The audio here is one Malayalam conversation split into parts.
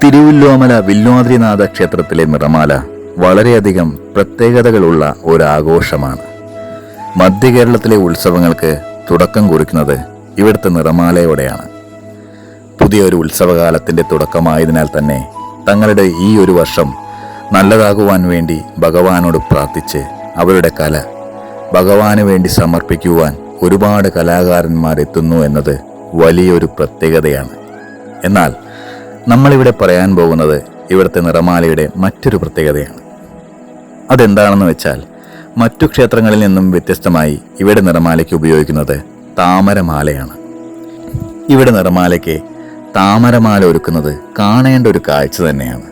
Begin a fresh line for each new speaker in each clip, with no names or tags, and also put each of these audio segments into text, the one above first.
തിരുവല്ലോമല വില്വാദ്രിനാഥ ക്ഷേത്രത്തിലെ നിറമാല വളരെയധികം പ്രത്യേകതകളുള്ള ഒരാഘോഷമാണ്. മധ്യ കേരളത്തിലെ ഉത്സവങ്ങൾക്ക് തുടക്കം കുറിക്കുന്നത് ഇവിടുത്തെ നിറമാലയോടെയാണ്. പുതിയൊരു ഉത്സവകാലത്തിൻ്റെ തുടക്കമായതിനാൽ തന്നെ തങ്ങളുടെ ഈ ഒരു വർഷം നല്ലതാകുവാൻ വേണ്ടി ഭഗവാനോട് പ്രാർത്ഥിച്ച് അവരുടെ കല ഭഗവാന് വേണ്ടി സമർപ്പിക്കുവാൻ ഒരുപാട് കലാകാരന്മാരെത്തുന്നു എന്നത് വലിയൊരു പ്രത്യേകതയാണ്. എന്നാൽ നമ്മളിവിടെ പറയാൻ പോകുന്നത് ഇവിടുത്തെ നിറമാലയുടെ മറ്റൊരു പ്രത്യേകതയാണ്. അതെന്താണെന്ന് വെച്ചാൽ മറ്റു ക്ഷേത്രങ്ങളിൽ നിന്നും വ്യത്യസ്തമായി ഇവിടെ നിറമാലയ്ക്ക് ഉപയോഗിക്കുന്നത് താമരമാലയാണ്. ഇവിടെ നിറമാലയ്ക്ക് താമരമാല ഒരുക്കുന്നത് കാണേണ്ട ഒരു കാഴ്ച തന്നെയാണ്.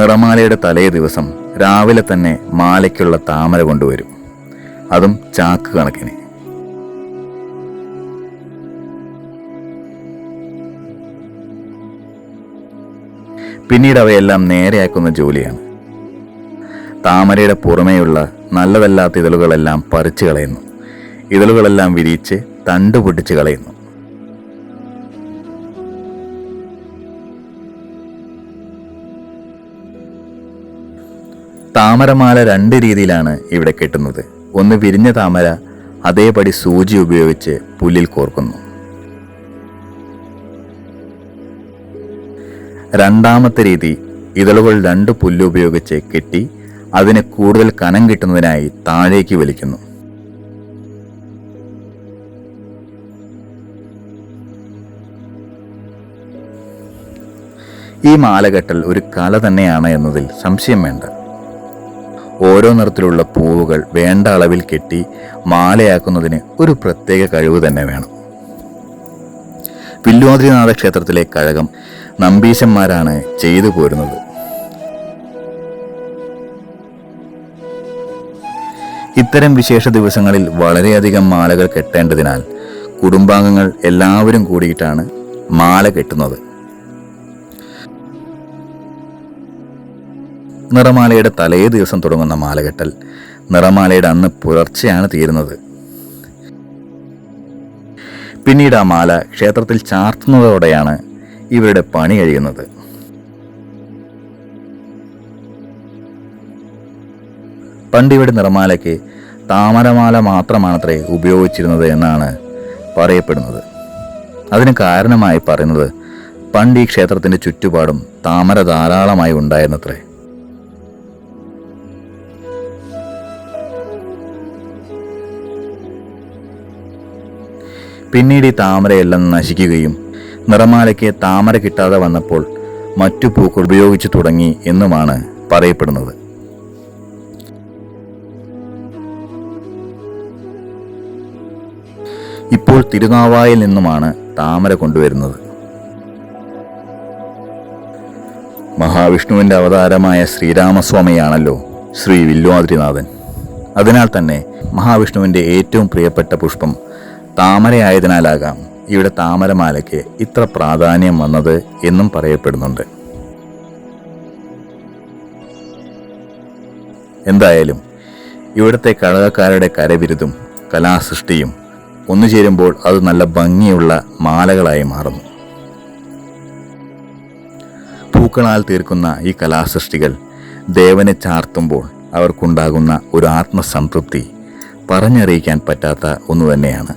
നിറമാലയുടെ തലേ ദിവസം രാവിലെ തന്നെ മാലയ്ക്കുള്ള താമര കൊണ്ടുവരും, അതും ചാക്ക് കണക്കിന്. പിന്നീട് അവയെല്ലാം നേരെയാക്കുന്ന ജോലിയാണ്. താമരയുടെ പുറമേയുള്ള നല്ലതല്ലാത്ത ഇതളുകളെല്ലാം പറിച്ചു കളയുന്നു, ഇതളുകളെല്ലാം വിരിയിച്ച് തണ്ട് പൊട്ടിച്ച് കളയുന്നു. താമരമാല രണ്ട് രീതിയിലാണ് ഇവിടെ കെട്ടുന്നത്. ഒന്ന് വിരിഞ്ഞ താമര അതേപടി സൂചി ഉപയോഗിച്ച് പുല്ലിൽ കോർക്കുന്നു. രണ്ടാമത്തെ രീതി ഇതളുകൾ രണ്ട് പുല്ല് ഉപയോഗിച്ച് കെട്ടി അതിന് കൂടുതൽ കനം കിട്ടുന്നതിനായി താഴേക്ക് വലിക്കുന്നു. ഈ മാലകെട്ടൽ ഒരു കല തന്നെയാണ് എന്നതിൽ സംശയം വേണ്ട. ഓരോ നിറത്തിലുള്ള പൂവുകൾ വേണ്ട അളവിൽ കെട്ടി മാലയാക്കുന്നതിന് ഒരു പ്രത്യേക കഴിവ് തന്നെ വേണം. വില്വാദ്രിനാഥ ക്ഷേത്രത്തിലെ കഴകം നമ്പീശന്മാരാണ് ചെയ്തു പോരുന്നത്. ഇത്തരം വിശേഷ ദിവസങ്ങളിൽ വളരെയധികം മാലകൾ കെട്ടേണ്ടതിനാൽ കുടുംബാംഗങ്ങൾ എല്ലാവരും കൂടിയിട്ടാണ് മാല കെട്ടുന്നത്. നിറമാലയുടെ തലേ ദിവസം തുടങ്ങുന്ന മാലകെട്ടൽ നിറമാലയുടെ അന്ന് പുലർച്ചെയാണ് തീരുന്നത്. പിന്നീട് ആ മാല ക്ഷേത്രത്തിൽ ചാർത്തുന്നതോടെയാണ് ഇവരുടെ പണി കഴിയുന്നത്. പണ്ടിവിടെ നിറമാലയ്ക്ക് താമരമാല മാത്രമാണത്രേ ഉപയോഗിച്ചിരുന്നത് എന്നാണ് പറയപ്പെടുന്നത്. അതിന് കാരണമായി പറയുന്നത് പണ്ട് ഈ ക്ഷേത്രത്തിൻ്റെ ചുറ്റുപാടും താമര ധാരാളമായി ഉണ്ടായിരുന്നത്രേ. പിന്നീട് ഈ താമരയെല്ലാം നശിക്കുകയും നിറമാലയ്ക്ക് താമര കിട്ടാതെ വന്നപ്പോൾ മറ്റു പൂക്കൾ ഉപയോഗിച്ചു തുടങ്ങി എന്നുമാണ് പറയപ്പെടുന്നത്. ഇപ്പോൾ തിരുനാവായിൽ നിന്നുമാണ് താമര കൊണ്ടുവരുന്നത്. മഹാവിഷ്ണുവിൻ്റെ അവതാരമായ ശ്രീരാമസ്വാമിയാണല്ലോ ശ്രീ വില്വാദ്രിനാഥൻ. അതിനാൽ തന്നെ മഹാവിഷ്ണുവിൻ്റെ ഏറ്റവും പ്രിയപ്പെട്ട പുഷ്പം താമരയായതിനാലാകാം ഇവിടെ താമരമാലയ്ക്ക് ഇത്ര പ്രാധാന്യം വന്നത് എന്നും പറയപ്പെടുന്നുണ്ട്. എന്തായാലും ഇവിടുത്തെ കഴകക്കാരുടെ കരവിരുതും കലാസൃഷ്ടിയും ഒന്നു ചേരുമ്പോൾ അത് നല്ല ഭംഗിയുള്ള മാലകളായി മാറുന്നു. പൂക്കളാൽ തീർക്കുന്ന ഈ കലാസൃഷ്ടികൾ ദേവനെ ചാർത്തുമ്പോൾ അവർക്കുണ്ടാകുന്ന ഒരു ആത്മസംതൃപ്തി പറഞ്ഞറിയിക്കാൻ പറ്റാത്ത ഒന്നു തന്നെയാണ്.